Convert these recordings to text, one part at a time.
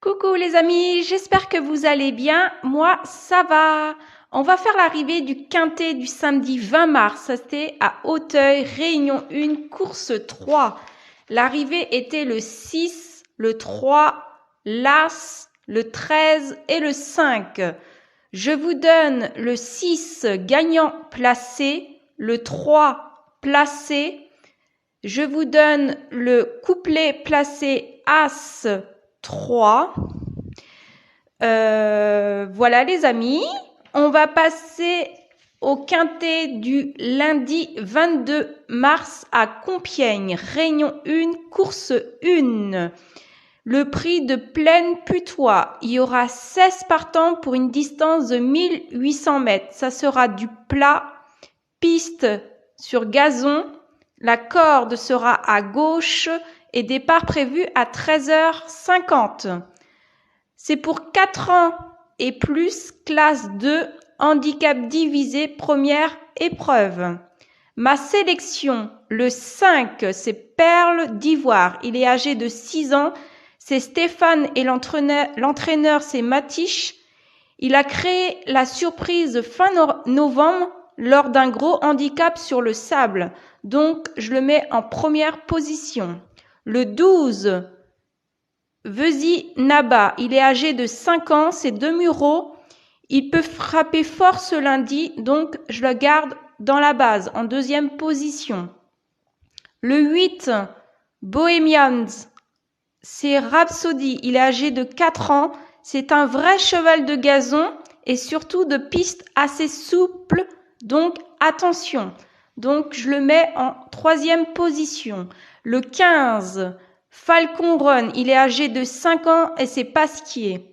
Coucou les amis, j'espère que vous allez bien. Moi, ça va. On va faire l'arrivée du quintet du samedi 20 mars. C'était à Auteuil, Réunion 1, course 3. L'arrivée était le 6, le 3, l'As, le 13 et le 5. Je vous donne le 6 gagnant placé, le 3 placé. Je vous donne le couplet placé As 3. Voilà les amis, on va passer au quintet du lundi 22 mars à Compiègne, Réunion 1, course 1. Le prix de Plaine Putois, il y aura 16 partants pour une distance de 1800 mètres. Ça sera du plat, piste sur gazon. La corde sera à gauche et départ prévu à 13h50. C'est pour 4 ans et plus, classe 2, handicap divisé, première épreuve. Ma sélection, le 5, c'est Perle d'Ivoire. Il est âgé de 6 ans. C'est Stéphane et l'entraîneur, c'est Matiche. Il a créé la surprise fin novembre lors d'un gros handicap sur le sable. Donc, je le mets en première position. Le 12, Vezi Naba, il est âgé de 5 ans, c'est Demureau. Il peut frapper fort ce lundi, donc je le garde dans la base, en deuxième position. Le 8, Bohemians, c'est Rhapsody, il est âgé de 4 ans. C'est un vrai cheval de gazon et surtout de piste assez souple, donc attention. Donc je le mets en troisième position. Le 15, Falcon Run, il est âgé de 5 ans et c'est Pasquier.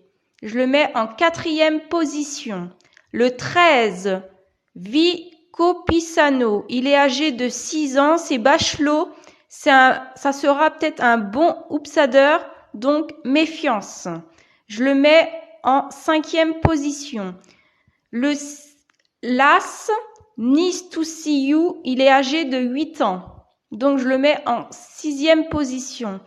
Je le mets en quatrième position. Le 13, Vico Pisano, il est âgé de 6 ans, c'est Bachelot. Ça sera peut-être un bon houpsadeur, donc méfiance. Je le mets en cinquième position. Le Las, Nice to See You, il est âgé de 8 ans. Donc, je le mets en sixième position.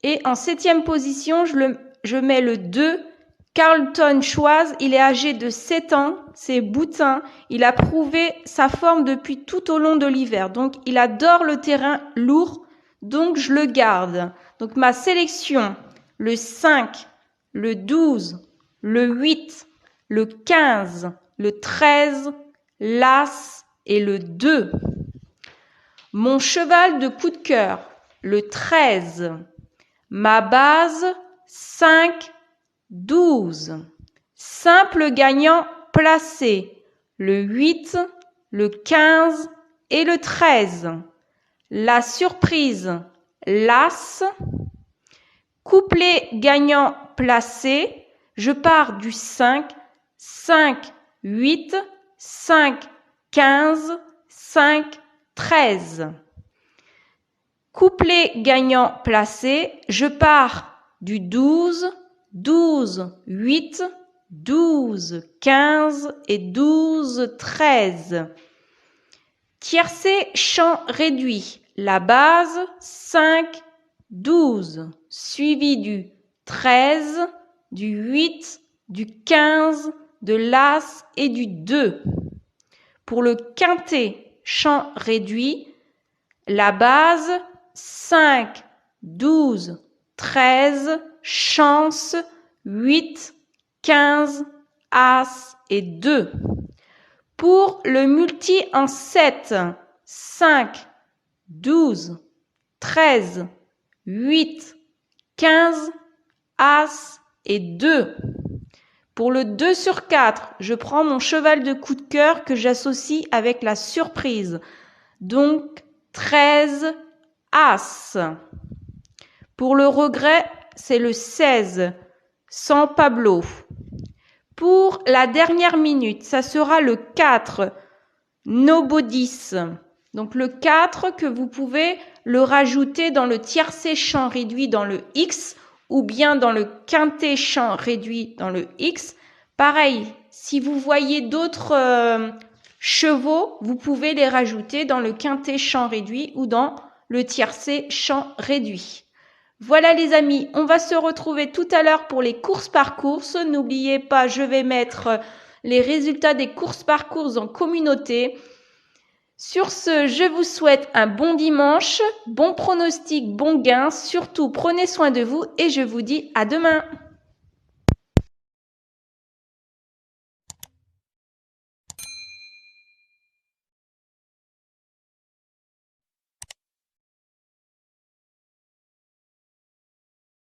Et en septième position, je mets le 2, Carlton Choise. Il est âgé de 7 ans. C'est Boutin. Il a prouvé sa forme depuis tout au long de l'hiver. Donc, il adore le terrain lourd. Donc, je le garde. Donc, ma sélection, le 5, le 12, le 8, le 15, le 13, l'As et le 2. Mon cheval de coup de cœur, le 13. Ma base, 5, 12. Simple gagnant placé, le 8, le 15 et le 13. La surprise, l'As. Couplet gagnant placé, je pars du 5, 5, 8, 5, 15, 5, 13. Couplet gagnant placé, je pars du 12, 12, 8, 12, 15 et 12, 13. Tiercé chant réduit, la base 5, 12, suivi du 13, du 8, du 15, de l'As et du 2. Pour le quintet chant réduit, la base 5, 12, 13, chance 8, 15, As et 2. Pour le multi en 7, 5, 12, 13, 8, 15, As et 2. Pour le 2 sur 4, je prends mon cheval de coup de cœur que j'associe avec la surprise. Donc 13, As. Pour le regret, c'est le 16, San Pablo. Pour la dernière minute, ça sera le 4, Nobodis. Donc le 4 que vous pouvez le rajouter dans le tiercé chant réduit dans le X ou bien dans le quintet chant réduit dans le X. Pareil, si vous voyez d'autres chevaux, vous pouvez les rajouter dans le quintet chant réduit ou dans le tiercé chant réduit. Voilà les amis, on va se retrouver tout à l'heure pour les courses par course. N'oubliez pas, je vais mettre les résultats des courses par course en communauté. Sur ce, je vous souhaite un bon dimanche, bon pronostic, bon gain. Surtout, prenez soin de vous et je vous dis à demain.